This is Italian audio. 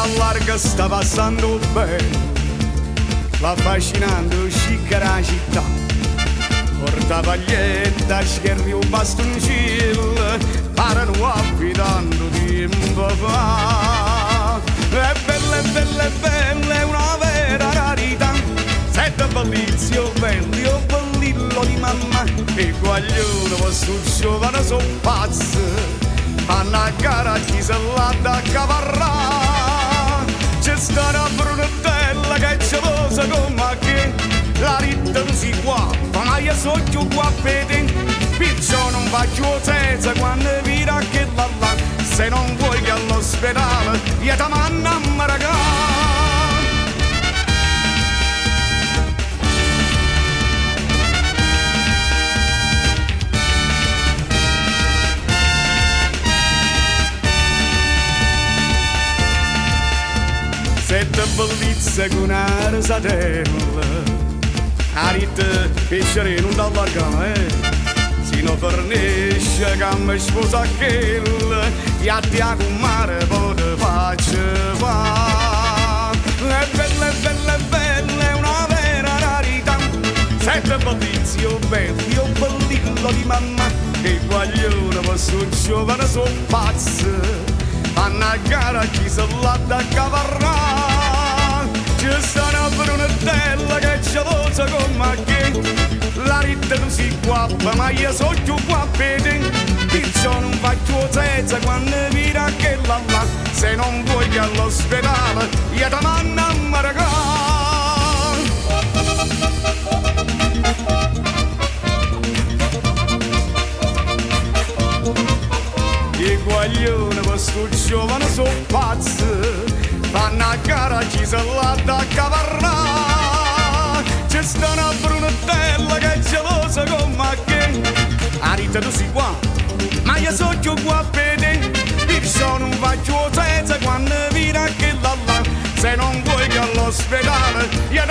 da larga sta passando bene, l'affascinante uscita la città, porta paglietta, scherri un bastoncino, parano affidando tempo fa. È bella, è bella, è bella, è una vera rarità, sette bellizzi o belli o bellillo di mamma, e guaglione questo giovane sono pazzi, fanno a gara chi se l'ha da cavarrà. C'è sta una brunetella che è gelosa come che la ritta non si guappa, ma io so più guappete, perciò non faccio senza quando vira che la là, se non vuoi che all'ospedale io ti mando a maragà. Sette bellezze con una rasatella, a ritta pesciare non dall'argano, si non fornisce che mi sposa quella, e a te a mare poi te faccio fa. È bella, è bella, è bella, è una vera rarità, sette bellezze o belli o bellillo di mamma, e guaglione questo giovane sono pazzi, fanno a gara chi se l'ha da cavarrà. C'è sta una brunetella che è gelosa come che la ritta non si guappa, ma io so più guappete, perciò non faccio senza quando vira che la là, se non vuoi che all'ospedale io ti mando a maragà. I guaglione questo giovane sono pazzi, fanno a gara chi se l'ha da cavarrà. C'è sta una brunetella che è gelosa come che a ritta tu si qua, ma io so più guappete, perciò non faccio senza quando vira che la là, se non vuoi che all'ospedale io